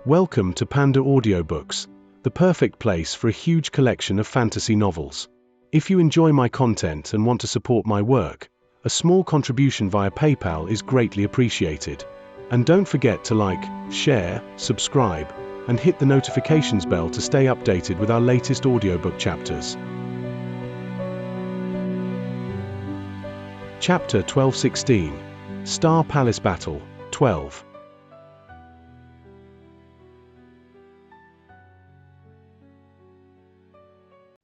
Welcome to PandaAudioBooks, the perfect place for a huge collection of fantasy novels. If you enjoy my content and want to support my work, a small contribution via PayPal is greatly appreciated. And don't forget to like, share, subscribe, and hit the notifications bell to stay updated with our latest audiobook chapters. Chapter 1216, Star Palace Battle, 12.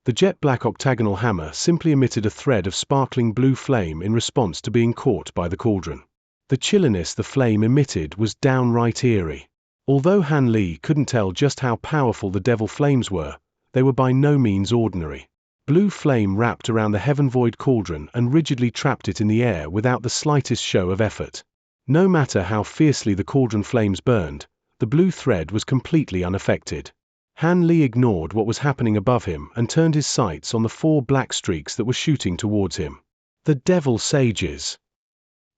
The jet-black octagonal hammer simply emitted a thread of sparkling blue flame in response to being caught by the cauldron. The chilliness the flame emitted was downright eerie. Although Han Li couldn't tell just how powerful the devil flames were, they were by no means ordinary. Blue flame wrapped around the heaven-void cauldron and rigidly trapped it in the air without the slightest show of effort. No matter how fiercely the cauldron flames burned, the blue thread was completely unaffected. Han Li ignored what was happening above him and turned his sights on the 4 black streaks that were shooting towards him. The devil sages!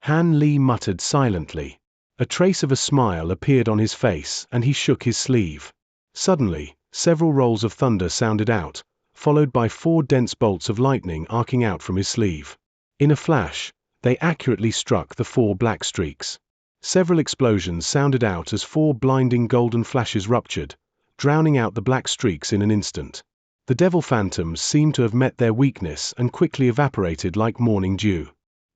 Han Li muttered silently. A trace of a smile appeared on his face and he shook his sleeve. Suddenly, several rolls of thunder sounded out, followed by 4 dense bolts of lightning arcing out from his sleeve. In a flash, they accurately struck the 4 black streaks. Several explosions sounded out as 4 blinding golden flashes ruptured, drowning out the black streaks in an instant. The devil phantoms seemed to have met their weakness and quickly evaporated like morning dew.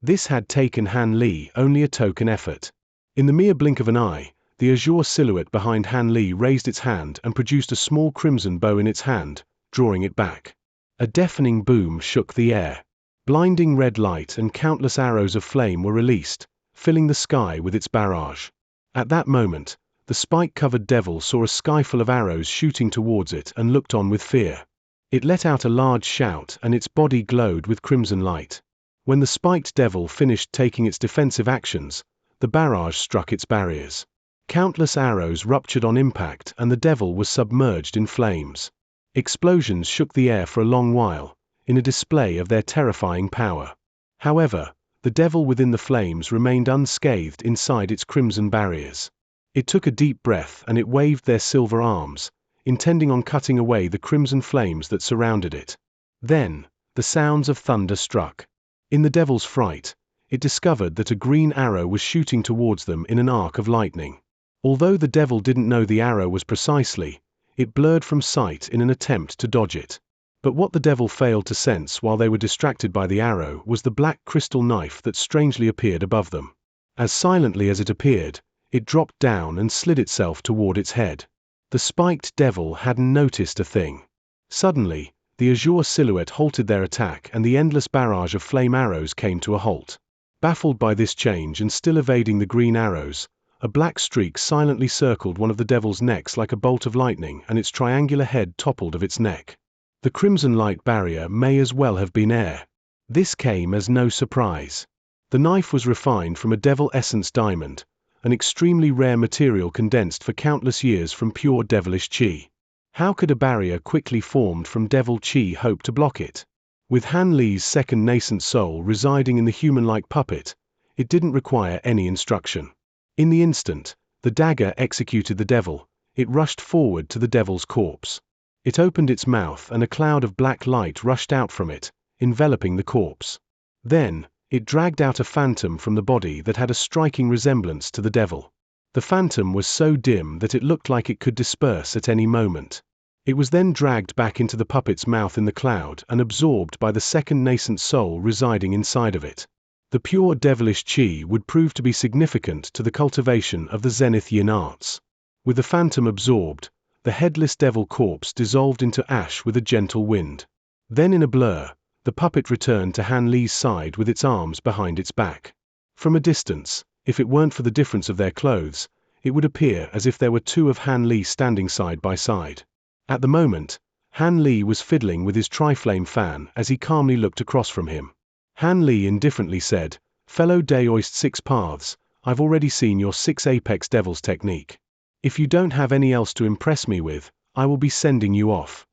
This had taken Han Li only a token effort. In the mere blink of an eye, the azure silhouette behind Han Li raised its hand and produced a small crimson bow in its hand, drawing it back. A deafening boom shook the air. Blinding red light and countless arrows of flame were released, filling the sky with its barrage. At that moment, the spike-covered devil saw a skyful of arrows shooting towards it and looked on with fear. It let out a large shout and its body glowed with crimson light. When the spiked devil finished taking its defensive actions, the barrage struck its barriers. Countless arrows ruptured on impact and the devil was submerged in flames. Explosions shook the air for a long while, in a display of their terrifying power. However, the devil within the flames remained unscathed inside its crimson barriers. It took a deep breath and it waved their silver arms, intending on cutting away the crimson flames that surrounded it. Then, the sounds of thunder struck. In the devil's fright, it discovered that a green arrow was shooting towards them in an arc of lightning. Although the devil didn't know the arrow was precisely, it blurred from sight in an attempt to dodge it. But what the devil failed to sense while they were distracted by the arrow was the black crystal knife that strangely appeared above them. As silently as it appeared, it dropped down and slid itself toward its head. The spiked devil hadn't noticed a thing. Suddenly, the azure silhouette halted their attack and the endless barrage of flame arrows came to a halt. Baffled by this change and still evading the green arrows, a black streak silently circled one of the devil's necks like a bolt of lightning and its triangular head toppled of its neck. The crimson light barrier may as well have been air. This came as no surprise. The knife was refined from a devil essence diamond, an extremely rare material condensed for countless years from pure devilish chi. How could a barrier quickly formed from devil chi hope to block it? With Han Li's second nascent soul residing in the human-like puppet, it didn't require any instruction. In the instant, the dagger executed the devil, it rushed forward to the devil's corpse. It opened its mouth and a cloud of black light rushed out from it, enveloping the corpse. Then, it dragged out a phantom from the body that had a striking resemblance to the devil. The phantom was so dim that it looked like it could disperse at any moment. It was then dragged back into the puppet's mouth in the cloud and absorbed by the second nascent soul residing inside of it. The pure devilish chi would prove to be significant to the cultivation of the Zenith Yin arts. With the phantom absorbed, the headless devil corpse dissolved into ash with a gentle wind. Then in a blur, the puppet returned to Han Li's side with its arms behind its back. From a distance, if it weren't for the difference of their clothes, it would appear as if there were 2 of Han Li standing side by side. At the moment, Han Li was fiddling with his tri-flame fan as he calmly looked across from him. Han Li indifferently said, "Fellow Daoist 6 Paths, I've already seen your 6 Apex Devils technique. If you don't have any else to impress me with, I will be sending you off."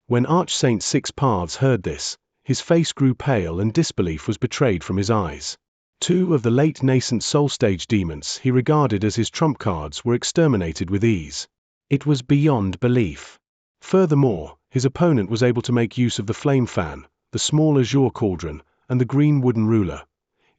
When Archsaint 6 Paths heard this, his face grew pale and disbelief was betrayed from his eyes. 2 of the late nascent soul stage demons he regarded as his trump cards were exterminated with ease. It was beyond belief. Furthermore, his opponent was able to make use of the flame fan, the small azure cauldron, and the green wooden ruler.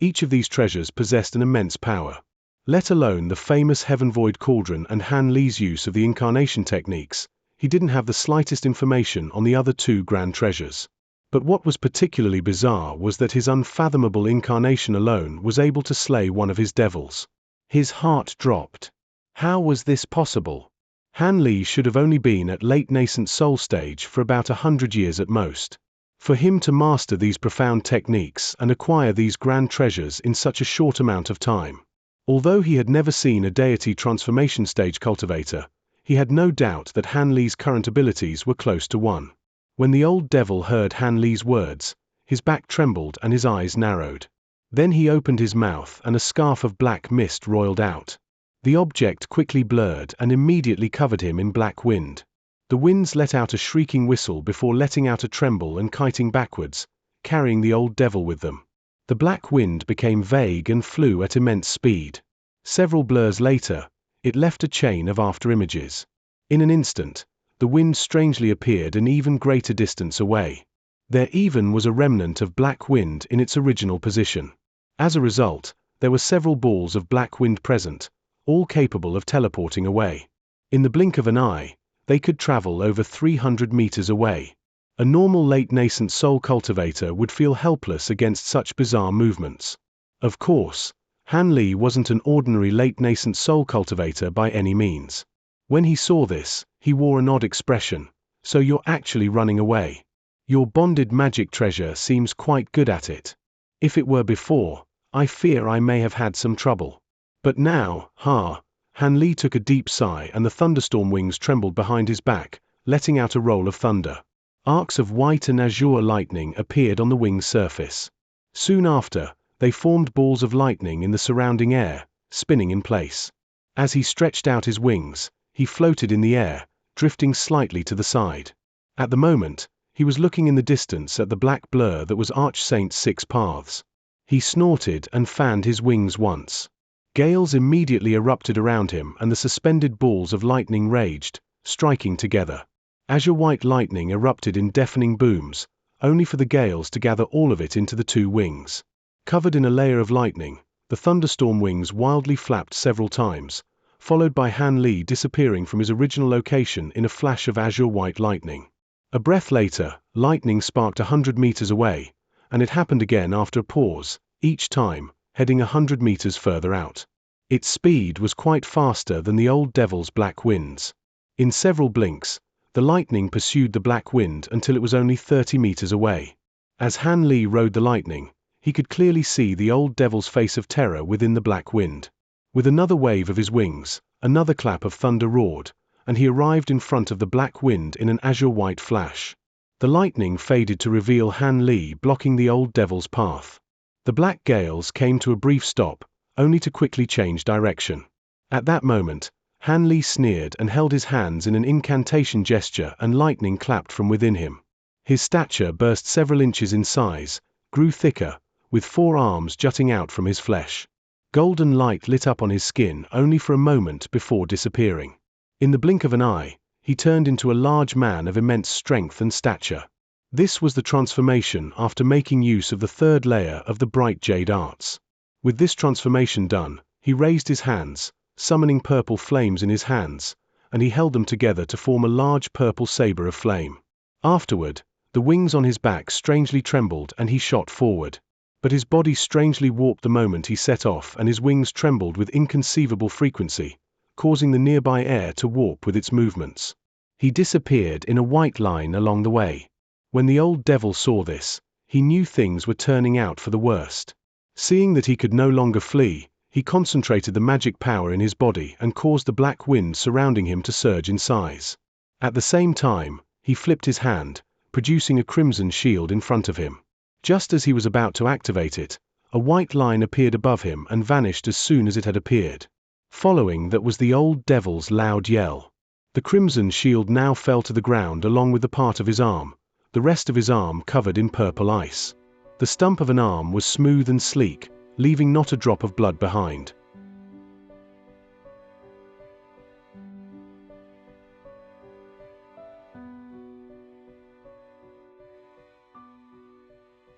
Each of these treasures possessed an immense power. Let alone the famous Heaven Void cauldron and Han Li's use of the incarnation techniques, he didn't have the slightest information on the other two grand treasures. But what was particularly bizarre was that his unfathomable incarnation alone was able to slay one of his devils. His heart dropped. How was this possible? Han Li should have only been at late nascent soul stage for about 100 years at most. For him to master these profound techniques and acquire these grand treasures in such a short amount of time. Although he had never seen a deity transformation stage cultivator, he had no doubt that Han Li's current abilities were close to one. When the old devil heard Han Li's words, his back trembled and his eyes narrowed. Then he opened his mouth and a scarf of black mist roiled out. The object quickly blurred and immediately covered him in black wind. The winds let out a shrieking whistle before letting out a tremble and kiting backwards, carrying the old devil with them. The black wind became vague and flew at immense speed. Several blurs later, it left a chain of afterimages. In an instant, the wind strangely appeared an even greater distance away. There even was a remnant of black wind in its original position. As a result, there were several balls of black wind present, all capable of teleporting away. In the blink of an eye, they could travel over 300 meters away. A normal late nascent soul cultivator would feel helpless against such bizarre movements. Of course, Han Li wasn't an ordinary late nascent soul cultivator by any means. When he saw this, he wore an odd expression. So you're actually running away. Your bonded magic treasure seems quite good at it. If it were before, I fear I may have had some trouble. But now, Han Li took a deep sigh and the thunderstorm wings trembled behind his back, letting out a roll of thunder. Arcs of white and azure lightning appeared on the wing's surface. Soon after, they formed balls of lightning in the surrounding air, spinning in place. As he stretched out his wings, he floated in the air, drifting slightly to the side. At the moment, he was looking in the distance at the black blur that was Archsaint Six Paths. He snorted and fanned his wings once. Gales immediately erupted around him and the suspended balls of lightning raged, striking together. Azure white lightning erupted in deafening booms, only for the gales to gather all of it into the two wings. Covered in a layer of lightning, the thunderstorm wings wildly flapped several times, followed by Han Li disappearing from his original location in a flash of azure white lightning. A breath later, lightning sparked 100 meters away, and it happened again after a pause, each time, heading 100 meters further out. Its speed was quite faster than the old devil's black winds. In several blinks, the lightning pursued the black wind until it was only 30 meters away. As Han Li rode the lightning, he could clearly see the old devil's face of terror within the black wind. With another wave of his wings, another clap of thunder roared, and he arrived in front of the black wind in an azure white flash. The lightning faded to reveal Han Li blocking the old devil's path. The black gales came to a brief stop, only to quickly change direction. At that moment, Han Li sneered and held his hands in an incantation gesture and lightning clapped from within him. His stature burst several inches in size, grew thicker, with 4 arms jutting out from his flesh. Golden light lit up on his skin only for a moment before disappearing. In the blink of an eye, he turned into a large man of immense strength and stature. This was the transformation after making use of the 3rd layer of the bright jade arts. With this transformation done, he raised his hands, summoning purple flames in his hands, and he held them together to form a large purple saber of flame. Afterward, the wings on his back strangely trembled and he shot forward. But his body strangely warped the moment he set off and his wings trembled with inconceivable frequency, causing the nearby air to warp with its movements. He disappeared in a white line along the way. When the old devil saw this, he knew things were turning out for the worst. Seeing that he could no longer flee, he concentrated the magic power in his body and caused the black wind surrounding him to surge in size. At the same time, he flipped his hand, producing a crimson shield in front of him. Just as he was about to activate it, a white line appeared above him and vanished as soon as it had appeared. Following that was the old devil's loud yell. The crimson shield now fell to the ground along with the part of his arm, the rest of his arm covered in purple ice. The stump of an arm was smooth and sleek, leaving not a drop of blood behind.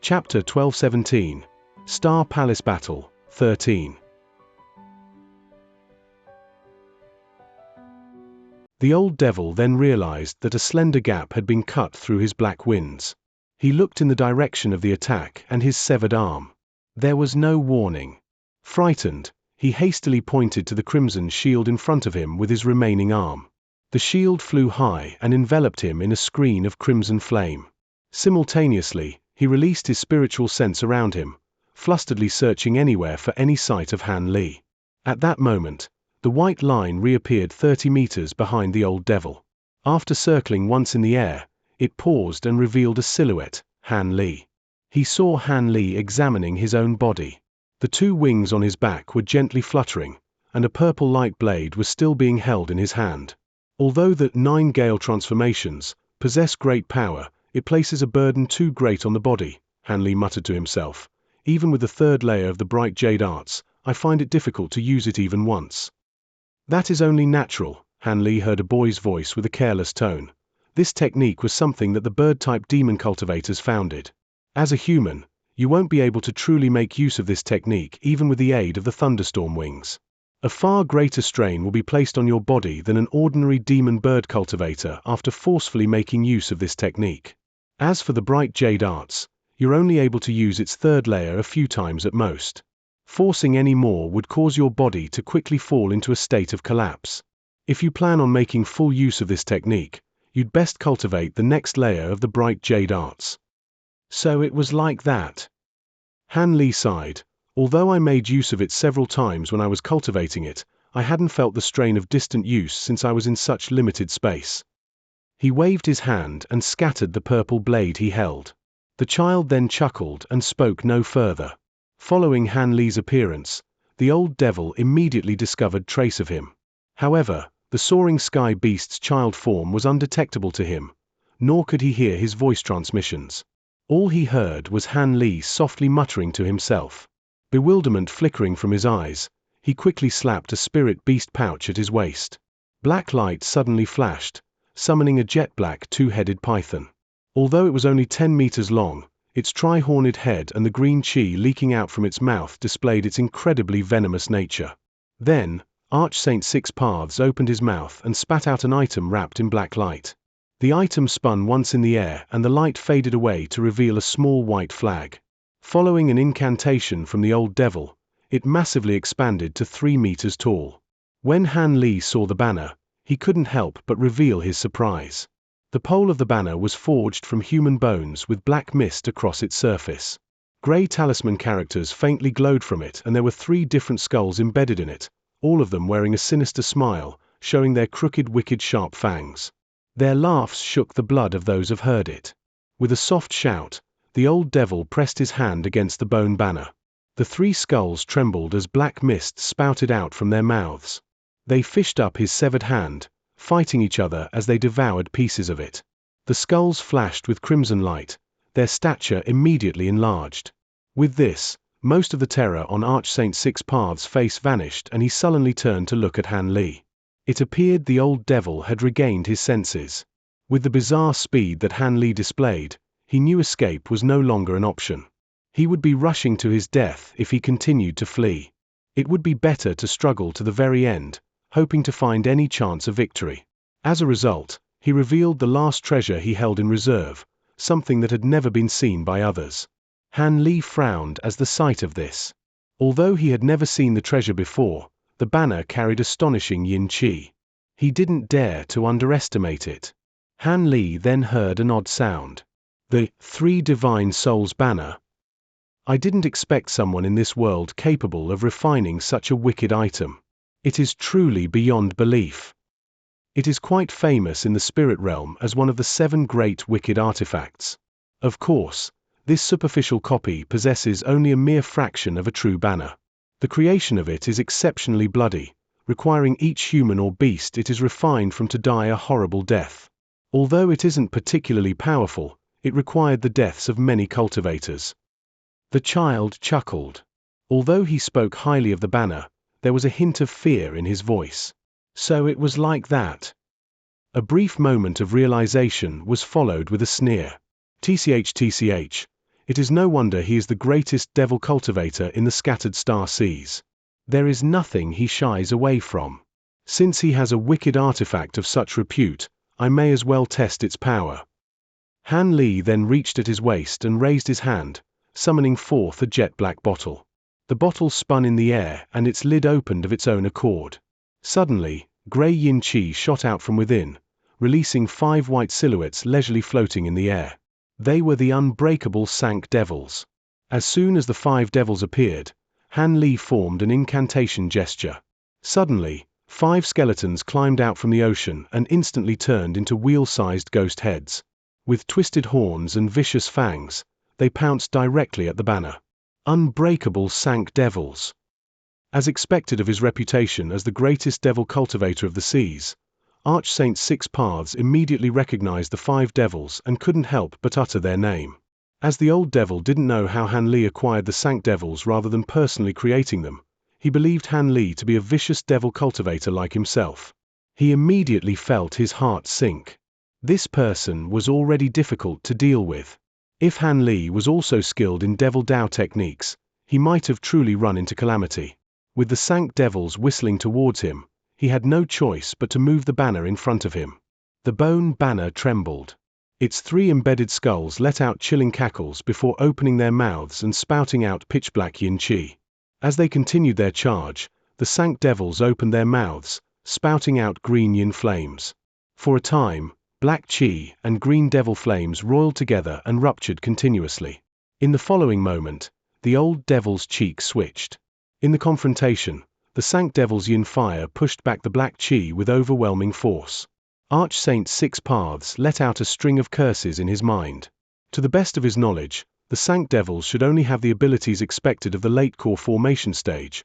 Chapter 1217. Star Palace Battle, 13. The old devil then realized that a slender gap had been cut through his black winds. He looked in the direction of the attack and his severed arm. There was no warning. Frightened, he hastily pointed to the crimson shield in front of him with his remaining arm. The shield flew high and enveloped him in a screen of crimson flame. Simultaneously, he released his spiritual sense around him, flusteredly searching anywhere for any sight of Han Li. At that moment, the white line reappeared 30 meters behind the old devil. After circling once in the air, it paused and revealed a silhouette, Han Li. He saw Han Li examining his own body. The two wings on his back were gently fluttering, and a purple light blade was still being held in his hand. Although the 9 Gale transformations possess great power, it places a burden too great on the body, Han Li muttered to himself. Even with the third layer of the bright jade arts, I find it difficult to use it even once. That is only natural, Han Li heard a boy's voice with a careless tone. This technique was something that the bird-type demon cultivators founded. As a human, you won't be able to truly make use of this technique even with the aid of the thunderstorm wings. A far greater strain will be placed on your body than an ordinary demon bird cultivator after forcefully making use of this technique. As for the bright jade arts, you're only able to use its third layer a few times at most. Forcing any more would cause your body to quickly fall into a state of collapse. If you plan on making full use of this technique, you'd best cultivate the next layer of the bright jade arts. So it was like that. Han Li sighed. Although I made use of it several times when I was cultivating it, I hadn't felt the strain of distant use since I was in such limited space. He waved his hand and scattered the purple blade he held. The child then chuckled and spoke no further. Following Han Li's appearance, the old devil immediately discovered trace of him. However, the soaring sky beast's child form was undetectable to him, nor could he hear his voice transmissions. All he heard was Han Li softly muttering to himself. Bewilderment flickering from his eyes, he quickly slapped a spirit beast pouch at his waist. Black light suddenly flashed, summoning a jet-black two-headed python. Although it was only 10 meters long, its tri-horned head and the green chi leaking out from its mouth displayed its incredibly venomous nature. Then, Archsaint Six Paths opened his mouth and spat out an item wrapped in black light. The item spun once in the air and the light faded away to reveal a small white flag. Following an incantation from the old devil, it massively expanded to 3 meters tall. When Han Li saw the banner, he couldn't help but reveal his surprise. The pole of the banner was forged from human bones with black mist across its surface. Grey talisman characters faintly glowed from it, and there were 3 different skulls embedded in it, all of them wearing a sinister smile, showing their crooked, wicked, sharp fangs. Their laughs shook the blood of those who heard it. With a soft shout, the old devil pressed his hand against the bone banner. The 3 skulls trembled as black mist spouted out from their mouths. They fished up his severed hand, fighting each other as they devoured pieces of it. The skulls flashed with crimson light, their stature immediately enlarged. With this, most of the terror on Archsaint Six Paths' face vanished and he sullenly turned to look at Han Li. It appeared the old devil had regained his senses. With the bizarre speed that Han Li displayed, he knew escape was no longer an option. He would be rushing to his death if he continued to flee. It would be better to struggle to the very end, hoping to find any chance of victory. As a result, he revealed the last treasure he held in reserve, something that had never been seen by others. Han Li frowned as the sight of this. Although he had never seen the treasure before, the banner carried astonishing yin qi. He didn't dare to underestimate it. Han Li then heard an odd sound. The 3 Divine Souls banner. I didn't expect someone in this world capable of refining such a wicked item. It is truly beyond belief. It is quite famous in the spirit realm as one of the 7 great wicked artifacts. Of course, this superficial copy possesses only a mere fraction of a true banner. The creation of it is exceptionally bloody, requiring each human or beast it is refined from to die a horrible death. Although it isn't particularly powerful, it required the deaths of many cultivators. The child chuckled. Although he spoke highly of the banner, there was a hint of fear in his voice. So it was like that. A brief moment of realization was followed with a sneer. TCH, It is no wonder he is the greatest devil cultivator in the scattered star seas. There is nothing he shies away from. Since he has a wicked artifact of such repute, I may as well test its power. Han Li then reached at his waist and raised his hand, summoning forth a jet-black bottle. The bottle spun in the air and its lid opened of its own accord. Suddenly, grey yin qi shot out from within, releasing 5 white silhouettes leisurely floating in the air. They were the unbreakable Sank Devils. As soon as the 5 devils appeared, Han Li formed an incantation gesture. Suddenly, 5 skeletons climbed out from the ocean and instantly turned into wheel-sized ghost heads. With twisted horns and vicious fangs, they pounced directly at the banner. Unbreakable Sank Devils. As expected of his reputation as the greatest devil cultivator of the seas, Archsaint Six Paths immediately recognized the 5 devils and couldn't help but utter their name. As the old devil didn't know how Han Li acquired the Sank Devils rather than personally creating them, he believed Han Li to be a vicious devil cultivator like himself. He immediately felt his heart sink. This person was already difficult to deal with. If Han Li was also skilled in Devil Dao techniques, he might have truly run into calamity. With the Sank Devils whistling towards him, he had no choice but to move the banner in front of him. The bone banner trembled. Its 3 embedded skulls let out chilling cackles before opening their mouths and spouting out pitch-black yin qi. As they continued their charge, the Sank Devils opened their mouths, spouting out green yin flames. For a time, black qi and green devil flames roiled together and ruptured continuously. In the following moment, the old devil's cheek switched. In the confrontation, the Sank Devil's yin fire pushed back the black qi with overwhelming force. Archsaint Six Paths let out a string of curses in his mind. To the best of his knowledge, the Sank Devils should only have the abilities expected of the late core formation stage,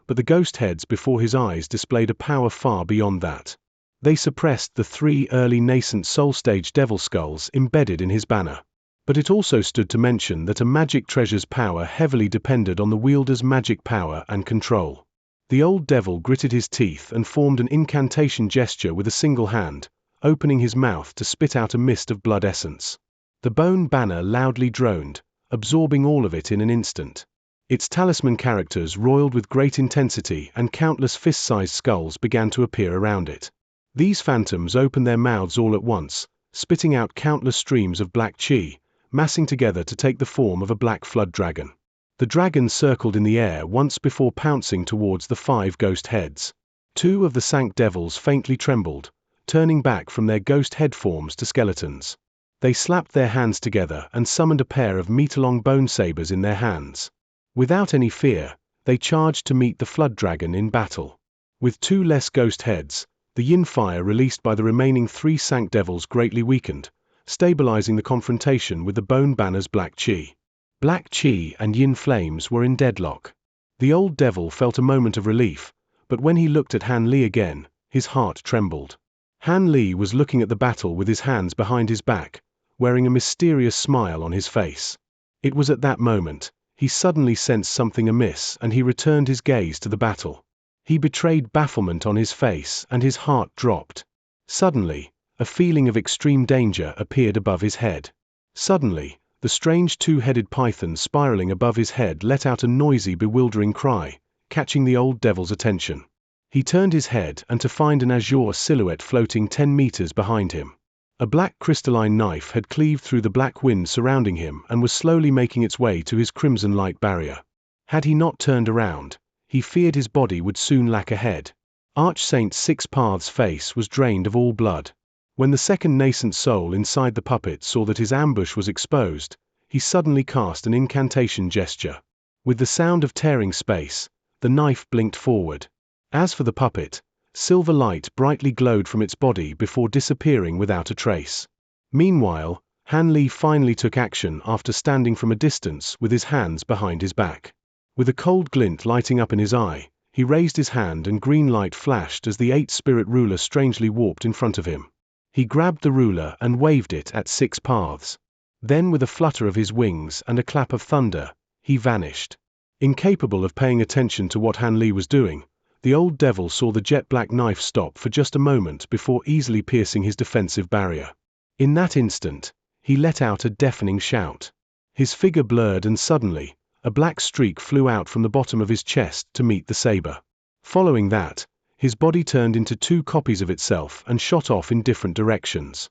but the ghost heads before his eyes displayed a power far beyond that. They suppressed the 3 early nascent soul stage devil skulls embedded in his banner. But it also stood to mention that a magic treasure's power heavily depended on the wielder's magic power and control. The old devil gritted his teeth and formed an incantation gesture with a single hand, opening his mouth to spit out a mist of blood essence. The bone banner loudly droned, absorbing all of it in an instant. Its talisman characters roiled with great intensity and countless fist-sized skulls began to appear around it. These phantoms opened their mouths all at once, spitting out countless streams of black qi, massing together to take the form of a black flood dragon. The dragon circled in the air once before pouncing towards the 5 ghost heads. 2 of the Sank Devils faintly trembled, turning back from their ghost head forms to skeletons. They slapped their hands together and summoned a pair of meter-long bone sabers in their hands. Without any fear, they charged to meet the flood dragon in battle. With 2 less ghost heads, the yin fire released by the remaining 3 Sank Devils greatly weakened, stabilizing the confrontation with the bone banner's black qi. Black qi and yin flames were in deadlock. The old devil felt a moment of relief, but when he looked at Han Li again, his heart trembled. Han Li was looking at the battle with his hands behind his back, wearing a mysterious smile on his face. It was at that moment, he suddenly sensed something amiss and he returned his gaze to the battle. He betrayed bafflement on his face and his heart dropped. Suddenly, a feeling of extreme danger appeared above his head. Suddenly, the strange 2-headed python spiraling above his head let out a noisy, bewildering cry, catching the old devil's attention. He turned his head and to find an azure silhouette floating 10 meters behind him. A black crystalline knife had cleaved through the black wind surrounding him and was slowly making its way to his crimson light barrier. Had he not turned around, he feared his body would soon lack a head. Archsaint Six Paths' face was drained of all blood. When the second nascent soul inside the puppet saw that his ambush was exposed, he suddenly cast an incantation gesture. With the sound of tearing space, the knife blinked forward. As for the puppet, silver light brightly glowed from its body before disappearing without a trace. Meanwhile, Han Li finally took action after standing from a distance with his hands behind his back. With a cold glint lighting up in his eye, he raised his hand and green light flashed as the 8-spirit ruler strangely warped in front of him. He grabbed the ruler and waved it at Six Paths. Then with a flutter of his wings and a clap of thunder, he vanished. Incapable of paying attention to what Han Li was doing, the old devil saw the jet-black knife stop for just a moment before easily piercing his defensive barrier. In that instant, he let out a deafening shout. His figure blurred and suddenly, a black streak flew out from the bottom of his chest to meet the saber. Following that, his body turned into two copies of itself and shot off in different directions.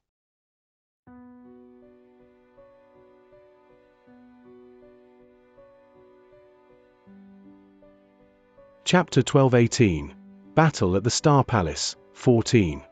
Chapter 12:18. Battle at the Star Palace, 14.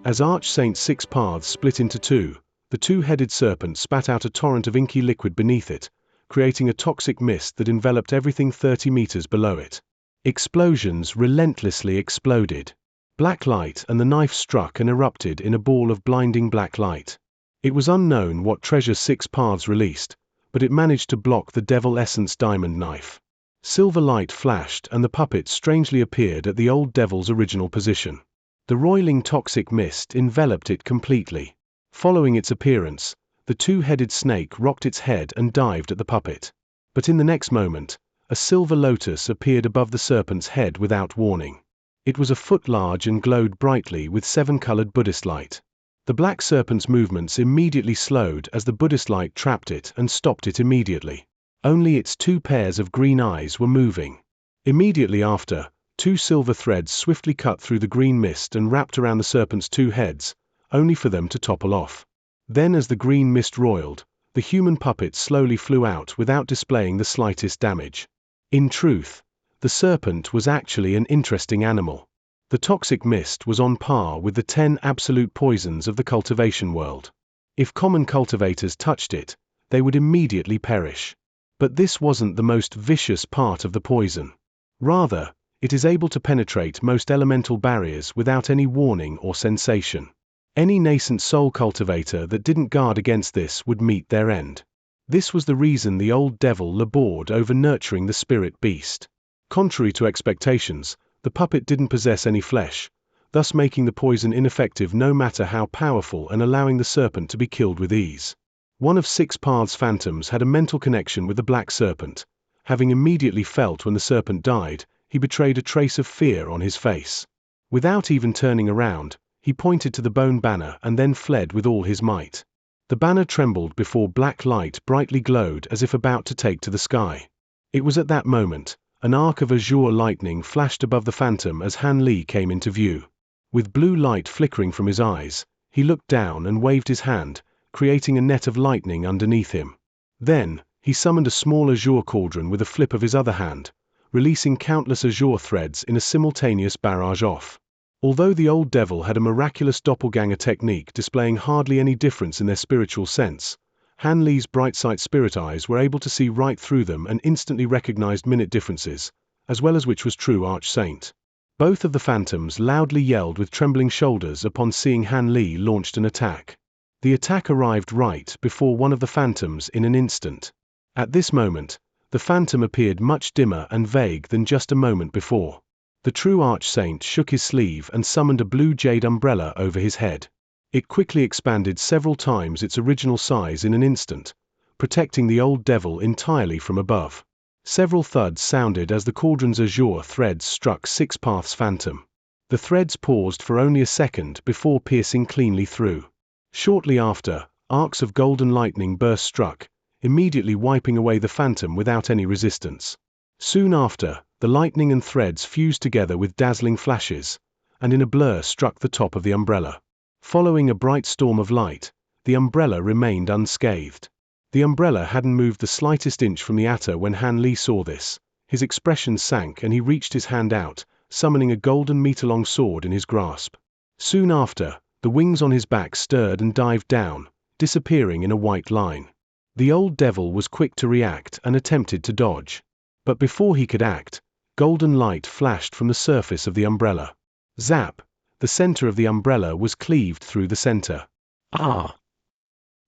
As Archsaint Six Paths split into two, the two-headed serpent spat out a torrent of inky liquid beneath it, creating a toxic mist that enveloped everything 30 meters below it. Explosions relentlessly exploded. Black light and the knife struck and erupted in a ball of blinding black light. It was unknown what treasure Six Paths released, but it managed to block the Devil Essence diamond knife. Silver light flashed and the puppet strangely appeared at the old devil's original position. The roiling toxic mist enveloped it completely. Following its appearance, the two-headed snake rocked its head and dived at the puppet. But in the next moment, a silver lotus appeared above the serpent's head without warning. It was a foot large and glowed brightly with 7-colored Buddhist light. The black serpent's movements immediately slowed as the Buddhist light trapped it and stopped it immediately. Only its two pairs of green eyes were moving. Immediately after, two silver threads swiftly cut through the green mist and wrapped around the serpent's two heads, only for them to topple off. Then as the green mist roiled, the human puppet slowly flew out without displaying the slightest damage. In truth, the serpent was actually an interesting animal. The toxic mist was on par with the 10 absolute poisons of the cultivation world. If common cultivators touched it, they would immediately perish. But this wasn't the most vicious part of the poison. Rather, it is able to penetrate most elemental barriers without any warning or sensation. Any nascent soul cultivator that didn't guard against this would meet their end. This was the reason the old devil labored over nurturing the spirit beast. Contrary to expectations, the puppet didn't possess any flesh, thus making the poison ineffective no matter how powerful and allowing the serpent to be killed with ease. One of Six Paths' phantoms had a mental connection with the black serpent. Having immediately felt when the serpent died, he betrayed a trace of fear on his face. Without even turning around, he pointed to the bone banner and then fled with all his might. The banner trembled before black light brightly glowed as if about to take to the sky. It was at that moment, an arc of azure lightning flashed above the phantom as Han Li came into view. With blue light flickering from his eyes, he looked down and waved his hand, creating a net of lightning underneath him. Then, he summoned a small azure cauldron with a flip of his other hand, releasing countless azure threads in a simultaneous barrage off. Although the old devil had a miraculous doppelganger technique displaying hardly any difference in their spiritual sense, Han Li's bright sight spirit eyes were able to see right through them and instantly recognized minute differences, as well as which was true Archsaint. Both of the phantoms loudly yelled with trembling shoulders upon seeing Han Li launched an attack. The attack arrived right before one of the phantoms in an instant. At this moment, the phantom appeared much dimmer and vague than just a moment before. The true Archsaint shook his sleeve and summoned a blue jade umbrella over his head. It quickly expanded several times its original size in an instant, protecting the old devil entirely from above. Several thuds sounded as the cauldron's azure threads struck Six Paths' phantom. The threads paused for only a second before piercing cleanly through. Shortly after, arcs of golden lightning burst struck, immediately wiping away the phantom without any resistance. Soon after, the lightning and threads fused together with dazzling flashes, and in a blur struck the top of the umbrella. Following a bright storm of light, the umbrella remained unscathed. The umbrella hadn't moved the slightest inch from the atta when Han Li saw this. His expression sank and he reached his hand out, summoning a golden meter-long sword in his grasp. Soon after, the wings on his back stirred and dived down, disappearing in a white line. The old devil was quick to react and attempted to dodge. But before he could act, golden light flashed from the surface of the umbrella. Zap! The center of the umbrella was cleaved through the center. Ah!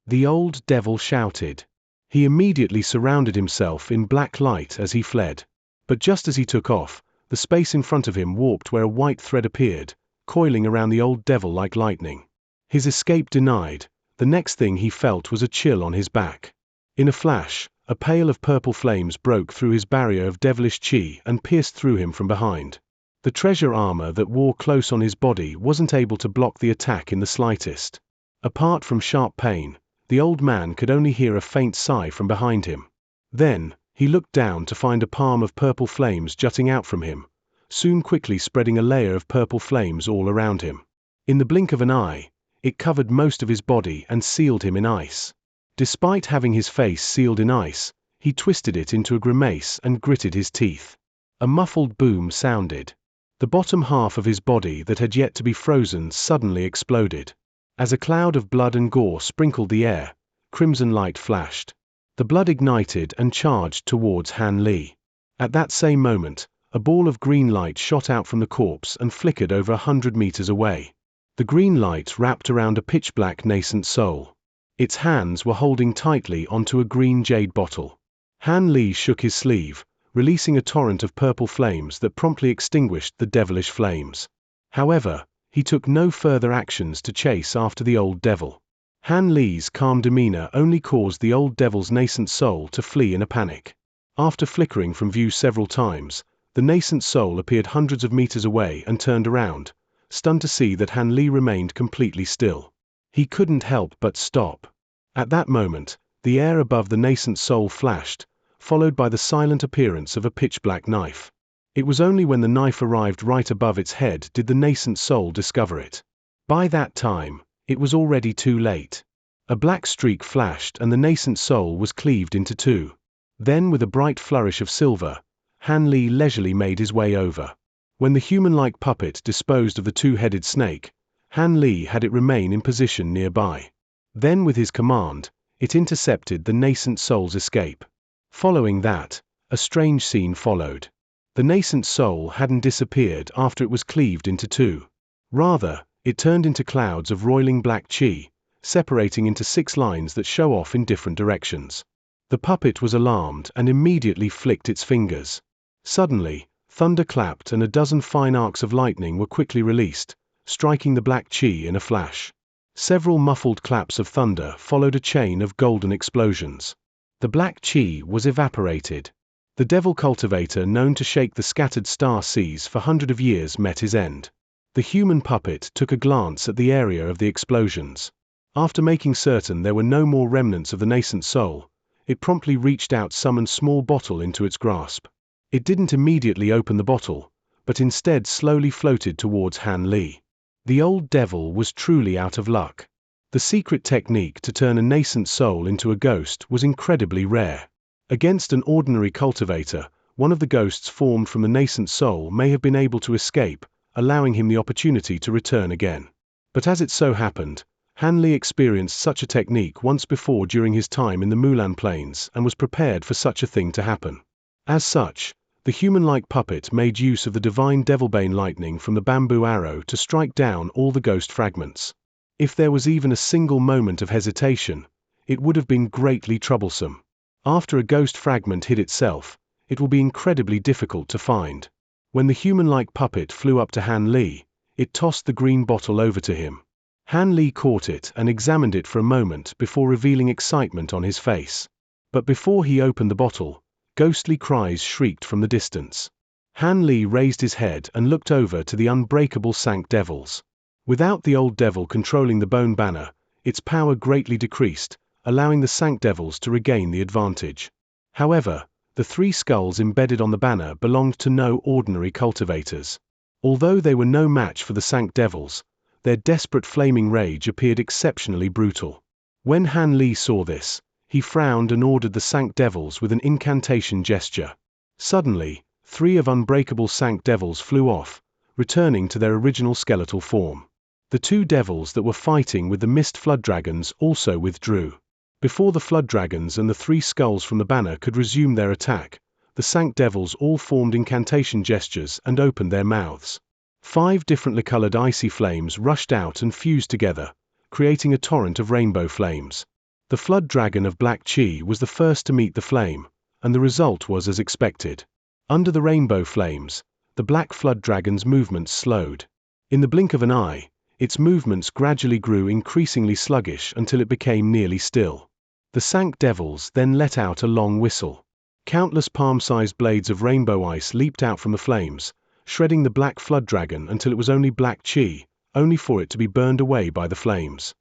The old devil shouted. He immediately surrounded himself in black light as he fled. But just as he took off, the space in front of him warped where a white thread appeared, coiling around the old devil like lightning. His escape denied, the next thing he felt was a chill on his back. In a flash, a pail of purple flames broke through his barrier of devilish chi and pierced through him from behind. The treasure armor that wore close on his body wasn't able to block the attack in the slightest. Apart from sharp pain, the old man could only hear a faint sigh from behind him. Then, he looked down to find a palm of purple flames jutting out from him, soon quickly spreading a layer of purple flames all around him. In the blink of an eye, it covered most of his body and sealed him in ice. Despite having his face sealed in ice, he twisted it into a grimace and gritted his teeth. A muffled boom sounded. The bottom half of his body that had yet to be frozen suddenly exploded. As a cloud of blood and gore sprinkled the air, crimson light flashed. The blood ignited and charged towards Han Li. At that same moment, a ball of green light shot out from the corpse and flickered over 100 meters away. The green light wrapped around a pitch-black nascent soul. Its hands were holding tightly onto a green jade bottle. Han Li shook his sleeve, releasing a torrent of purple flames that promptly extinguished the devilish flames. However, he took no further actions to chase after the old devil. Han Li's calm demeanor only caused the old devil's nascent soul to flee in a panic. After flickering from view several times, the nascent soul appeared hundreds of meters away and turned around, stunned to see that Han Li remained completely still. He couldn't help but stop. At that moment, the air above the nascent soul flashed, followed by the silent appearance of a pitch-black knife. It was only when the knife arrived right above its head did the nascent soul discover it. By that time, it was already too late. A black streak flashed and the nascent soul was cleaved into two. Then with a bright flourish of silver, Han Li leisurely made his way over. When the human-like puppet disposed of the two-headed snake, Han Li had it remain in position nearby. Then with his command, it intercepted the nascent soul's escape. Following that, a strange scene followed. The nascent soul hadn't disappeared after it was cleaved into two. Rather, it turned into clouds of roiling black chi, separating into 6 lines that show off in different directions. The puppet was alarmed and immediately flicked its fingers. Suddenly, thunder clapped and a dozen fine arcs of lightning were quickly released, striking the black chi in a flash. Several muffled claps of thunder followed a chain of golden explosions. The black chi was evaporated. The devil cultivator known to shake the scattered star seas for hundreds of years met his end. The human puppet took a glance at the area of the explosions. After making certain there were no more remnants of the nascent soul, it promptly reached out summoned small bottle into its grasp. It didn't immediately open the bottle, but instead slowly floated towards Han Li. The old devil was truly out of luck. The secret technique to turn a nascent soul into a ghost was incredibly rare. Against an ordinary cultivator, one of the ghosts formed from the nascent soul may have been able to escape, allowing him the opportunity to return again. But as it so happened, Han Li experienced such a technique once before during his time in the Mulan Plains and was prepared for such a thing to happen. As such, the human-like puppet made use of the divine devilbane lightning from the bamboo arrow to strike down all the ghost fragments. If there was even a single moment of hesitation, it would have been greatly troublesome. After a ghost fragment hid itself, it will be incredibly difficult to find. When the human-like puppet flew up to Han Li, it tossed the green bottle over to him. Han Li caught it and examined it for a moment before revealing excitement on his face. But before he opened the bottle, ghostly cries shrieked from the distance. Han Li raised his head and looked over to the unbreakable Sank Devils. Without the old devil controlling the bone banner, its power greatly decreased, allowing the Sank Devils to regain the advantage. However, the 3 skulls embedded on the banner belonged to no ordinary cultivators. Although they were no match for the Sank Devils, their desperate flaming rage appeared exceptionally brutal. When Han Li saw this, he frowned and ordered the Sank Devils with an incantation gesture. Suddenly, 3 of unbreakable Sank Devils flew off, returning to their original skeletal form. The 2 devils that were fighting with the mist flood dragons also withdrew. Before the flood dragons and the 3 skulls from the banner could resume their attack, the Sank Devils all formed incantation gestures and opened their mouths. 5 differently colored icy flames rushed out and fused together, creating a torrent of rainbow flames. The flood dragon of Black Chi was the first to meet the flame, and the result was as expected. Under the rainbow flames, the black flood dragon's movements slowed. In the blink of an eye, its movements gradually grew increasingly sluggish until it became nearly still. The Sank Devils then let out a long whistle. Countless palm-sized blades of rainbow ice leaped out from the flames, shredding the black flood dragon until it was only black chi, only for it to be burned away by the flames.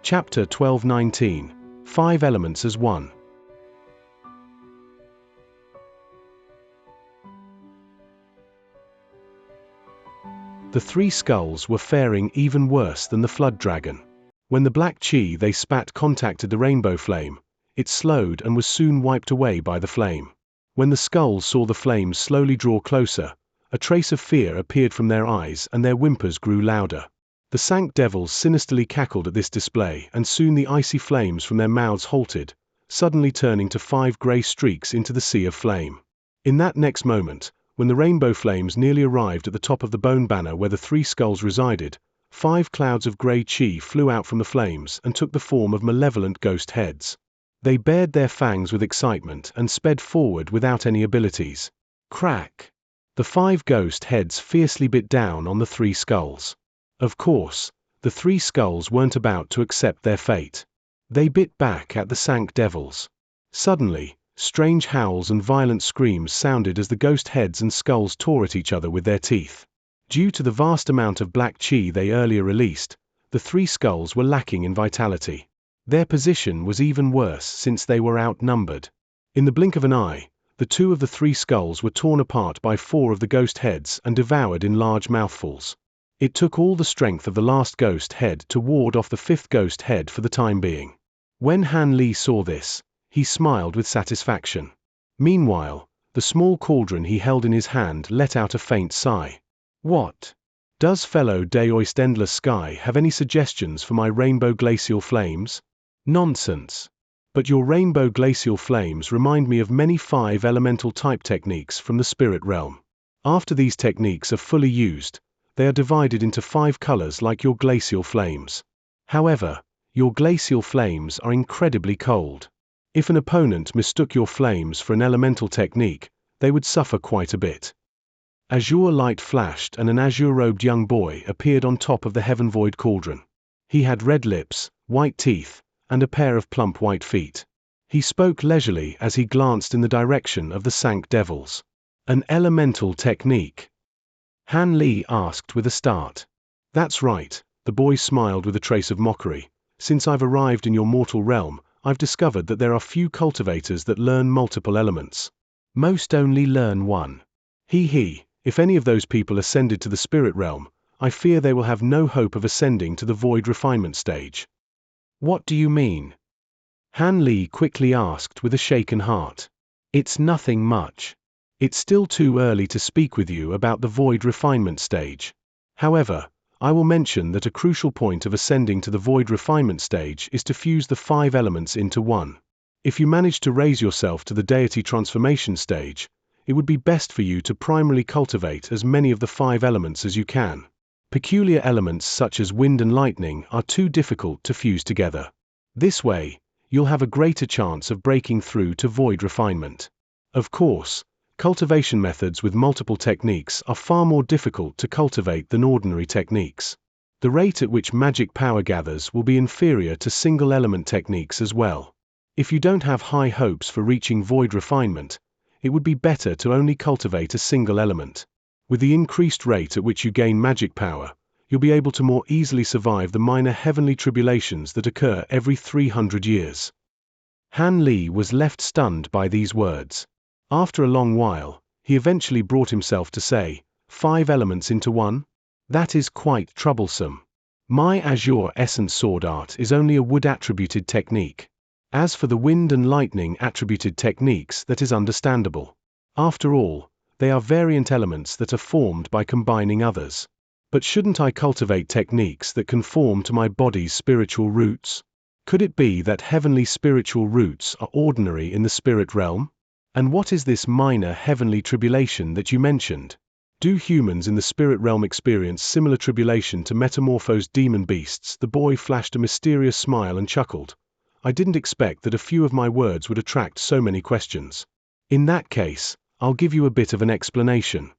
Chapter 12:19. 5 Elements as One. The 3 skulls were faring even worse than the flood dragon. When the black chi they spat contacted the rainbow flame, it slowed and was soon wiped away by the flame. When the skulls saw the flames slowly draw closer, a trace of fear appeared from their eyes and their whimpers grew louder. The Sanct Devils sinisterly cackled at this display, and soon the icy flames from their mouths halted, suddenly turning to 5 grey streaks into the sea of flame. In that next moment, when the rainbow flames nearly arrived at the top of the bone banner where the 3 skulls resided, 5 clouds of grey chi flew out from the flames and took the form of malevolent ghost heads. They bared their fangs with excitement and sped forward without any abilities. Crack! The 5 ghost heads fiercely bit down on the 3 skulls. Of course, the 3 skulls weren't about to accept their fate. They bit back at the Sanct Devils. Suddenly, strange howls and violent screams sounded as the ghost heads and skulls tore at each other with their teeth. Due to the vast amount of black chi they earlier released, the 3 skulls were lacking in vitality. Their position was even worse since they were outnumbered. In the blink of an eye, the 2 of the 3 skulls were torn apart by 4 of the ghost heads and devoured in large mouthfuls. It took all the strength of the last ghost head to ward off the 5th ghost head for the time being. When Han Li saw this, he smiled with satisfaction. Meanwhile, the small cauldron he held in his hand let out a faint sigh. What? Does fellow Daoist Endless Sky have any suggestions for my rainbow glacial flames? Nonsense. But your rainbow glacial flames remind me of many 5 elemental type techniques from the spirit realm. After these techniques are fully used, they are divided into 5 colors like your glacial flames. However, your glacial flames are incredibly cold. If an opponent mistook your flames for an elemental technique, they would suffer quite a bit. Azure light flashed and an azure-robed young boy appeared on top of the heaven void cauldron. He had red lips, white teeth, and a pair of plump white feet. He spoke leisurely as he glanced in the direction of the Sanct Devils. An elemental technique? Han Li asked with a start. That's right, the boy smiled with a trace of mockery. Since I've arrived in your mortal realm, I've discovered that there are few cultivators that learn multiple elements. Most only learn one. If any of those people ascended to the spirit realm, I fear they will have no hope of ascending to the void refinement stage. What do you mean? Han Li quickly asked with a shaken heart. It's nothing much. It's still too early to speak with you about the void refinement stage. However, I will mention that a crucial point of ascending to the void refinement stage is to fuse the 5 elements into one. If you manage to raise yourself to the deity transformation stage, it would be best for you to primarily cultivate as many of the 5 elements as you can. Peculiar elements such as wind and lightning are too difficult to fuse together. This way, you'll have a greater chance of breaking through to void refinement. Of course, cultivation methods with multiple techniques are far more difficult to cultivate than ordinary techniques. The rate at which magic power gathers will be inferior to single element techniques as well. If you don't have high hopes for reaching void refinement, it would be better to only cultivate a single element. With the increased rate at which you gain magic power, you'll be able to more easily survive the minor heavenly tribulations that occur every 300 years. Han Li was left stunned by these words. After a long while, he eventually brought himself to say, 5 elements into one? That is quite troublesome. My azure essence sword art is only a wood-attributed technique. As for the wind and lightning attributed techniques, that is understandable. After all, they are variant elements that are formed by combining others. But shouldn't I cultivate techniques that conform to my body's spiritual roots? Could it be that heavenly spiritual roots are ordinary in the spirit realm? And what is this minor heavenly tribulation that you mentioned? Do humans in the spirit realm experience similar tribulation to metamorphosed demon beasts? The boy flashed a mysterious smile and chuckled. I didn't expect that a few of my words would attract so many questions. In that case, I'll give you a bit of an explanation.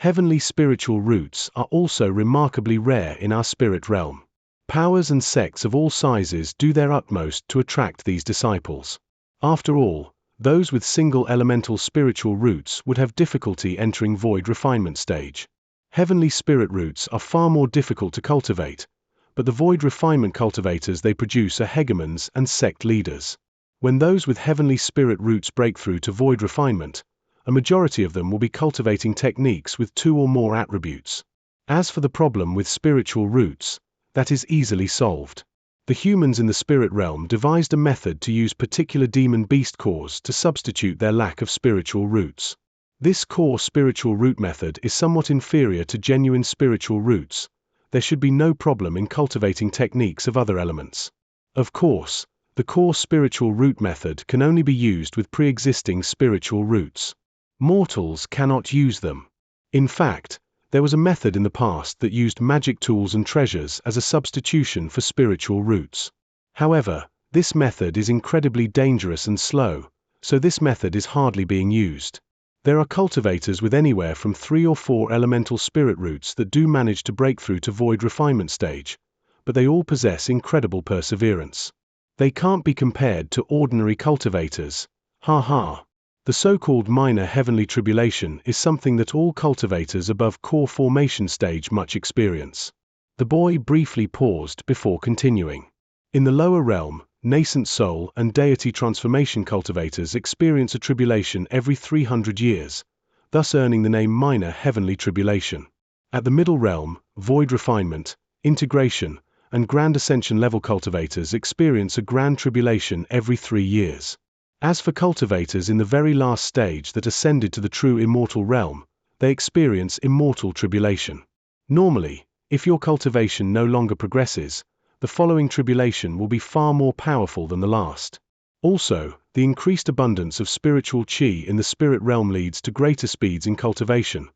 Heavenly spiritual roots are also remarkably rare in our spirit realm. Powers and sects of all sizes do their utmost to attract these disciples. After all, those with single elemental spiritual roots would have difficulty entering void refinement stage. Heavenly spirit roots are far more difficult to cultivate, but the void refinement cultivators they produce are hegemons and sect leaders. When those with heavenly spirit roots break through to void refinement, a majority of them will be cultivating techniques with 2 or more attributes. As for the problem with spiritual roots, that is easily solved. The humans in the spirit realm devised a method to use particular demon beast cores to substitute their lack of spiritual roots. This core spiritual root method is somewhat inferior to genuine spiritual roots. There should be no problem in cultivating techniques of other elements. Of course, the core spiritual root method can only be used with pre-existing spiritual roots. Mortals cannot use them. In fact, there was a method in the past that used magic tools and treasures as a substitution for spiritual roots. However, this method is incredibly dangerous and slow, so this method is hardly being used. There are cultivators with anywhere from 3 or 4 elemental spirit roots that do manage to break through to void refinement stage, but they all possess incredible perseverance. They can't be compared to ordinary cultivators. Ha ha. The so-called minor heavenly tribulation is something that all cultivators above core formation stage much experience. The boy briefly paused before continuing. In the lower realm, nascent soul and deity transformation cultivators experience a tribulation every 300 years, thus earning the name minor heavenly tribulation. At the middle realm, void refinement, integration, and grand ascension level cultivators experience a grand tribulation every 3 years. As for cultivators in the very last stage that ascended to the true immortal realm, they experience immortal tribulation. Normally, if your cultivation no longer progresses, the following tribulation will be far more powerful than the last. Also, the increased abundance of spiritual chi in the spirit realm leads to greater speeds in cultivation,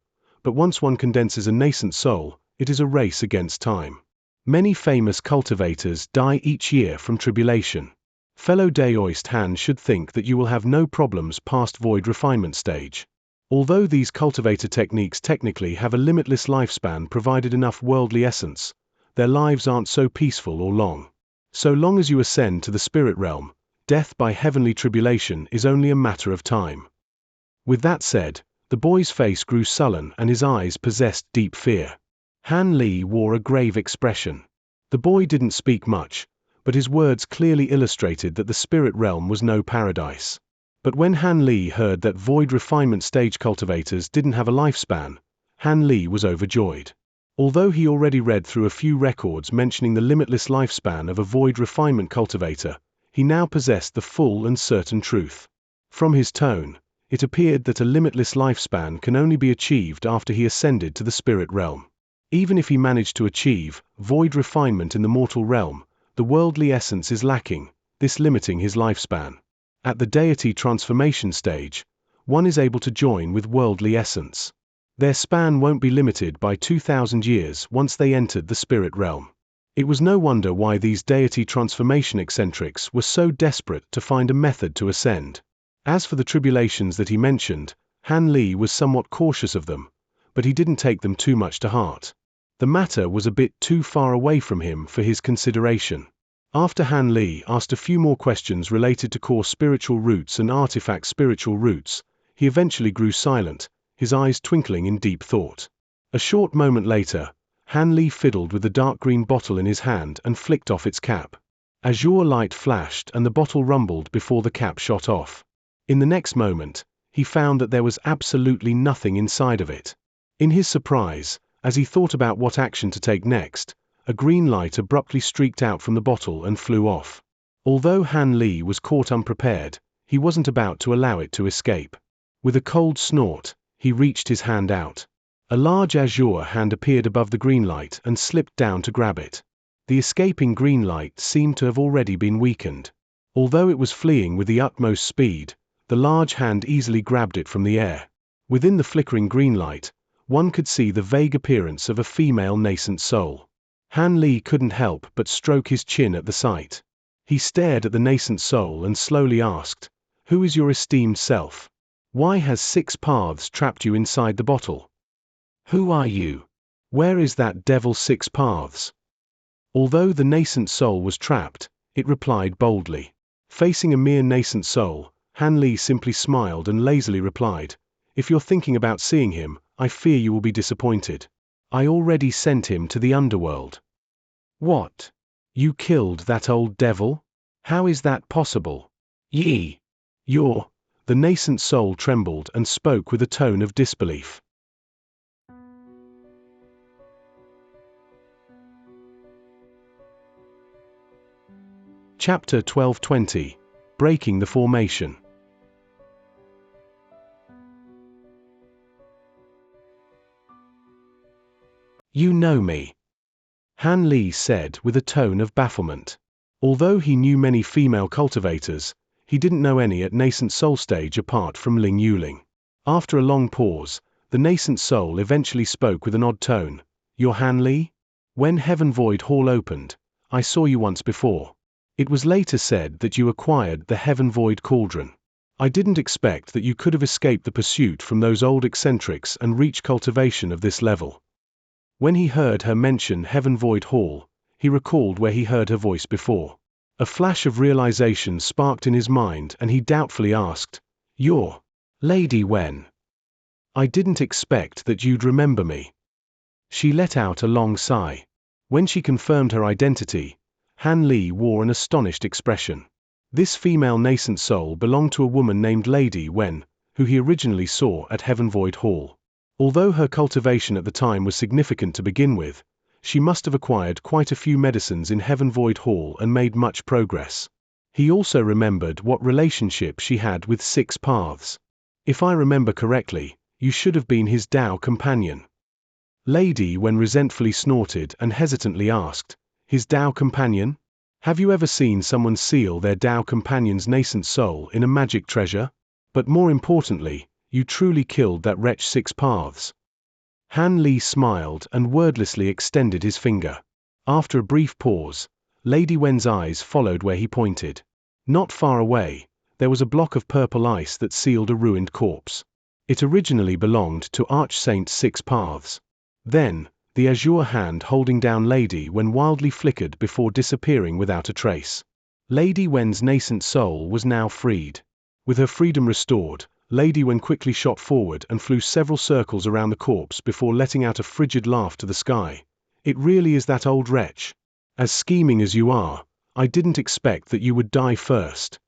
but once one condenses a nascent soul, it is a race against time. Many famous cultivators die each year from tribulation. Fellow Daoist Han should think that you will have no problems past void refinement stage. Although these cultivator techniques technically have a limitless lifespan provided enough worldly essence, their lives aren't so peaceful or long. So long as you ascend to the spirit realm, death by heavenly tribulation is only a matter of time. With that said, the boy's face grew sullen and his eyes possessed deep fear. Han Li wore a grave expression. The boy didn't speak much, but his words clearly illustrated that the spirit realm was no paradise. But when Han Li heard that void refinement stage cultivators didn't have a lifespan, Han Li was overjoyed. Although he already read through a few records mentioning the limitless lifespan of a void refinement cultivator, he now possessed the full and certain truth. From his tone, it appeared that a limitless lifespan can only be achieved after he ascended to the spirit realm. Even if he managed to achieve void refinement in the mortal realm, the worldly essence is lacking, this limiting his lifespan. At the deity transformation stage, one is able to join with worldly essence. Their span won't be limited by 2,000 years once they entered the spirit realm. It was no wonder why these deity transformation eccentrics were so desperate to find a method to ascend. As for the tribulations that he mentioned, Han Li was somewhat cautious of them, but he didn't take them too much to heart. The matter was a bit too far away from him for his consideration. After Han Li asked a few more questions related to core spiritual roots and artifact spiritual roots, he eventually grew silent, his eyes twinkling in deep thought. A short moment later, Han Li fiddled with the dark green bottle in his hand and flicked off its cap. Azure light flashed and the bottle rumbled before the cap shot off. In the next moment, he found that there was absolutely nothing inside of it. In his surprise, as he thought about what action to take next, a green light abruptly streaked out from the bottle and flew off. Although Han Li was caught unprepared, he wasn't about to allow it to escape. With a cold snort, he reached his hand out. A large azure hand appeared above the green light and slipped down to grab it. The escaping green light seemed to have already been weakened. Although it was fleeing with the utmost speed, the large hand easily grabbed it from the air. Within the flickering green light, one could see the vague appearance of a female nascent soul. Han Li couldn't help but stroke his chin at the sight. He stared at the nascent soul and slowly asked, "Who is your esteemed self? Why has 6 paths trapped you inside the bottle?" Who are you? Where is that devil's 6 paths? Although the nascent soul was trapped, it replied boldly. Facing a mere nascent soul, Han Li simply smiled and lazily replied, "If you're thinking about seeing him, I fear you will be disappointed. I already sent him to the underworld." What? You killed that old devil? How is that possible? Ye! The nascent soul trembled and spoke with a tone of disbelief. Chapter 1220. Breaking the Formation. You know me? Han Li said with a tone of bafflement. Although he knew many female cultivators, he didn't know any at nascent soul stage apart from Ling Yuling. After a long pause, the nascent soul eventually spoke with an odd tone. You're Han Li? When Heaven Void Hall opened, I saw you once before. It was later said that you acquired the Heaven Void Cauldron. I didn't expect that you could have escaped the pursuit from those old eccentrics and reached cultivation of this level. When he heard her mention Heaven Void Hall, he recalled where he heard her voice before. A flash of realization sparked in his mind and he doubtfully asked, "You're Lady Wen? I didn't expect that you'd remember me." She let out a long sigh. When she confirmed her identity, Han Li wore an astonished expression. This female nascent soul belonged to a woman named Lady Wen, who he originally saw at Heaven Void Hall. Although her cultivation at the time was significant to begin with, she must have acquired quite a few medicines in Heaven Void Hall and made much progress. He also remembered what relationship she had with 6 paths. If I remember correctly, you should have been his Dao companion. Lady Wen resentfully snorted and hesitantly asked, "His Dao companion? Have you ever seen someone seal their Dao companion's nascent soul in a magic treasure? But more importantly, you truly killed that wretch 6 paths." Han Li smiled and wordlessly extended his finger. After a brief pause, Lady Wen's eyes followed where he pointed. Not far away, there was a block of purple ice that sealed a ruined corpse. It originally belonged to Archsaint 6 paths. Then, the azure hand holding down Lady Wen wildly flickered before disappearing without a trace. Lady Wen's nascent soul was now freed. With her freedom restored, Lady Wen quickly shot forward and flew several circles around the corpse before letting out a frigid laugh to the sky. "It really is that old wretch. As scheming as you are, I didn't expect that you would die first."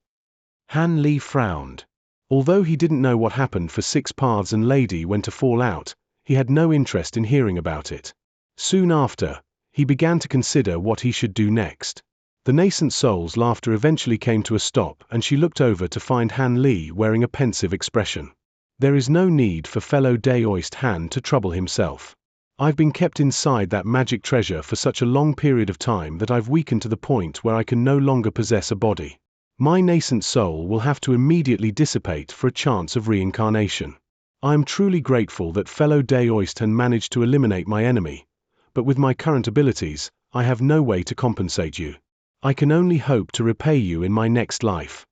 Han Li frowned. Although he didn't know what happened for 6 paths and Lady Wen to fall out, he had no interest in hearing about it. Soon after, he began to consider what he should do next. The nascent soul's laughter eventually came to a stop and she looked over to find Han Li wearing a pensive expression. "There is no need for fellow Daoist Han to trouble himself. I've been kept inside that magic treasure for such a long period of time that I've weakened to the point where I can no longer possess a body. My nascent soul will have to immediately dissipate for a chance of reincarnation. I am truly grateful that fellow Daoist Han managed to eliminate my enemy, but with my current abilities, I have no way to compensate you. I can only hope to repay you in my next life."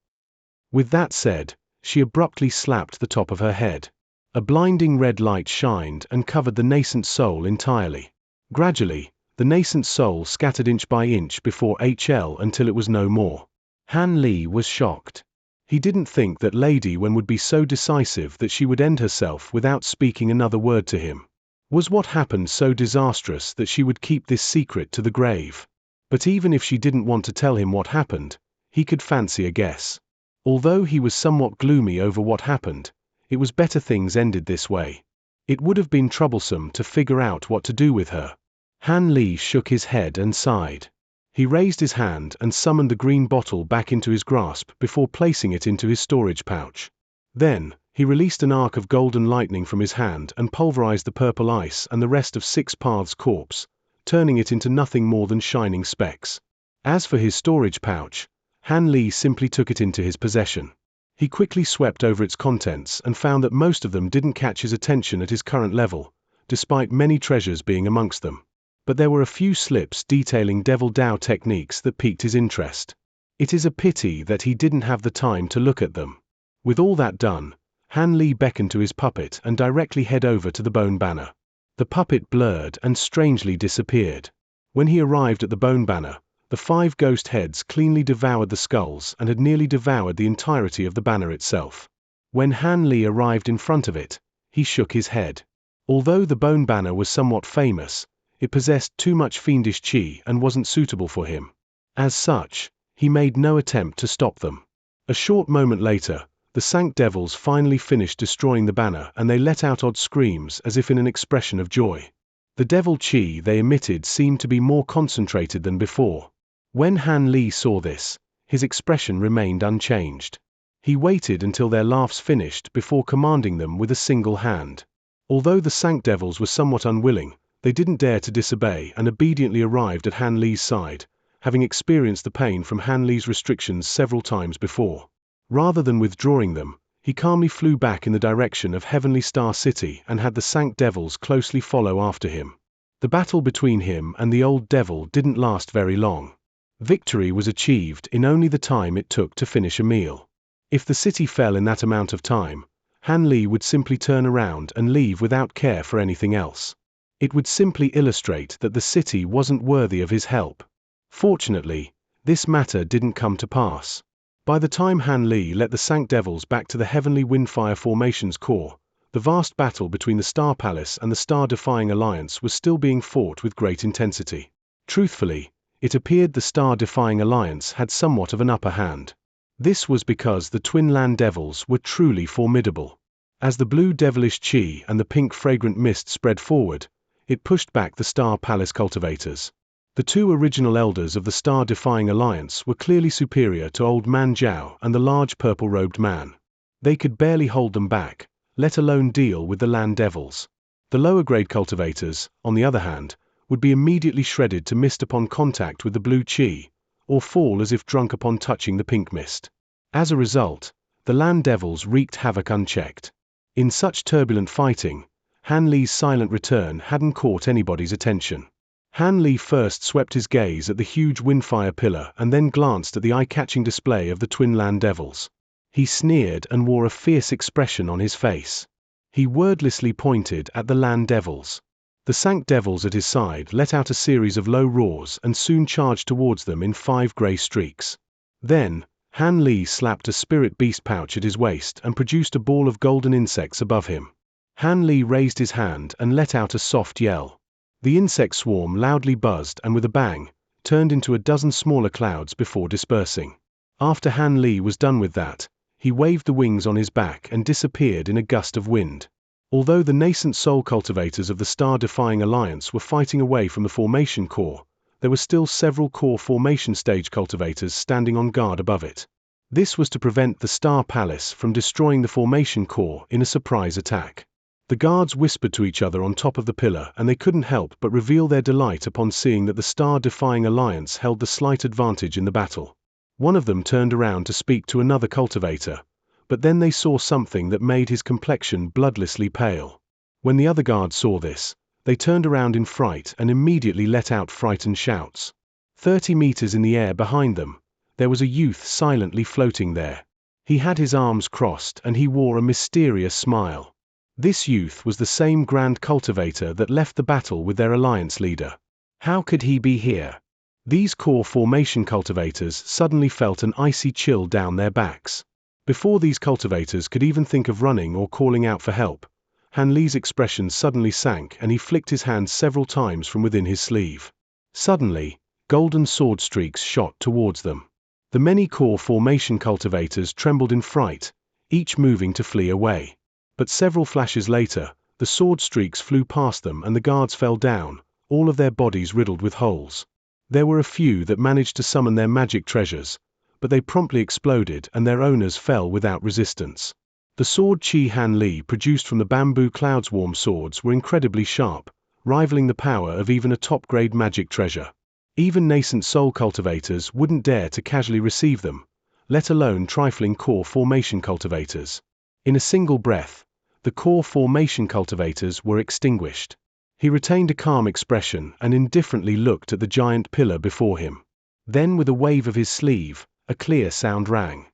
With that said, she abruptly slapped the top of her head. A blinding red light shined and covered the nascent soul entirely. Gradually, the nascent soul scattered inch by inch before HL until it was no more. Han Li was shocked. He didn't think that Lady Wen would be so decisive that she would end herself without speaking another word to him. Was what happened so disastrous that she would keep this secret to the grave? But even if she didn't want to tell him what happened, he could fancy a guess. Although he was somewhat gloomy over what happened, it was better things ended this way. It would have been troublesome to figure out what to do with her. Han Li shook his head and sighed. He raised his hand and summoned the green bottle back into his grasp before placing it into his storage pouch. Then, he released an arc of golden lightning from his hand and pulverized the purple ice and the rest of 6 paths' corpse, turning it into nothing more than shining specks. As for his storage pouch, Han Li simply took it into his possession. He quickly swept over its contents and found that most of them didn't catch his attention at his current level, despite many treasures being amongst them. But there were a few slips detailing Devil Dao techniques that piqued his interest. It is a pity that he didn't have the time to look at them. With all that done, Han Li beckoned to his puppet and directly head over to the bone banner. The puppet blurred and strangely disappeared. When he arrived at the bone banner, the 5 ghost heads cleanly devoured the skulls and had nearly devoured the entirety of the banner itself. When Han Li arrived in front of it, he shook his head. Although the bone banner was somewhat famous, it possessed too much fiendish qi and wasn't suitable for him. As such, he made no attempt to stop them. A short moment later, the Sanct Devils finally finished destroying the banner and they let out odd screams as if in an expression of joy. The devil qi they emitted seemed to be more concentrated than before. When Han Li saw this, his expression remained unchanged. He waited until their laughs finished before commanding them with a single hand. Although the Sanct Devils were somewhat unwilling, they didn't dare to disobey and obediently arrived at Han Li's side, having experienced the pain from Han Li's restrictions several times before. Rather than withdrawing them, he calmly flew back in the direction of Heavenly Star City and had the Sanct Devils closely follow after him. The battle between him and the old devil didn't last very long. Victory was achieved in only the time it took to finish a meal. If the city fell in that amount of time, Han Li would simply turn around and leave without care for anything else. It would simply illustrate that the city wasn't worthy of his help. Fortunately, this matter didn't come to pass. By the time Han Li led the Sanct Devils back to the Heavenly Windfire Formation's core, the vast battle between the Star Palace and the Star-Defying Alliance was still being fought with great intensity. Truthfully, it appeared the Star-Defying Alliance had somewhat of an upper hand. This was because the twin land devils were truly formidable. As the blue devilish qi and the pink fragrant mist spread forward, it pushed back the Star Palace cultivators. The 2 original elders of the Star-Defying Alliance were clearly superior to Old Man Zhao and the large purple-robed man. They could barely hold them back, let alone deal with the land devils. The lower-grade cultivators, on the other hand, would be immediately shredded to mist upon contact with the blue qi, or fall as if drunk upon touching the pink mist. As a result, the land devils wreaked havoc unchecked. In such turbulent fighting, Han Li's silent return hadn't caught anybody's attention. Han Li first swept his gaze at the huge windfire pillar and then glanced at the eye-catching display of the twin land devils. He sneered and wore a fierce expression on his face. He wordlessly pointed at the land devils. The Sanct Devils at his side let out a series of low roars and soon charged towards them in 5 grey streaks. Then, Han Li slapped a spirit beast pouch at his waist and produced a ball of golden insects above him. Han Li raised his hand and let out a soft yell. The insect swarm loudly buzzed and with a bang, turned into a dozen smaller clouds before dispersing. After Han Li was done with that, he waved the wings on his back and disappeared in a gust of wind. Although the nascent soul cultivators of the Star-Defying Alliance were fighting away from the formation core, there were still several core formation stage cultivators standing on guard above it. This was to prevent the Star Palace from destroying the formation core in a surprise attack. The guards whispered to each other on top of the pillar and they couldn't help but reveal their delight upon seeing that the Star-Defying Alliance held the slight advantage in the battle. One of them turned around to speak to another cultivator, but then they saw something that made his complexion bloodlessly pale. When the other guards saw this, they turned around in fright and immediately let out frightened shouts. 30 meters in the air behind them, there was a youth silently floating there. He had his arms crossed and he wore a mysterious smile. This youth was the same Grand Cultivator that left the battle with their alliance leader. How could he be here? These core formation cultivators suddenly felt an icy chill down their backs. Before these cultivators could even think of running or calling out for help, Han Li's expression suddenly sank and he flicked his hand several times from within his sleeve. Suddenly, golden sword streaks shot towards them. The many core formation cultivators trembled in fright, each moving to flee away. But several flashes later, the sword streaks flew past them and the guards fell down, all of their bodies riddled with holes. There were a few that managed to summon their magic treasures, but they promptly exploded and their owners fell without resistance. The sword Qi Han Li produced from the bamboo cloudswarm swords were incredibly sharp, rivaling the power of even a top-grade magic treasure. Even nascent soul cultivators wouldn't dare to casually receive them, let alone trifling core formation cultivators. In a single breath, the core formation cultivators were extinguished. He retained a calm expression and indifferently looked at the giant pillar before him. Then with a wave of his sleeve, a clear sound rang.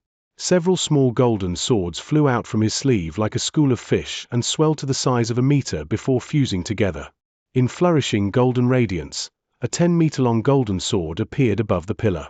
Several small golden swords flew out from his sleeve like a school of fish and swelled to the size of a meter before fusing together. In flourishing golden radiance, a 10-meter-long golden sword appeared above the pillar.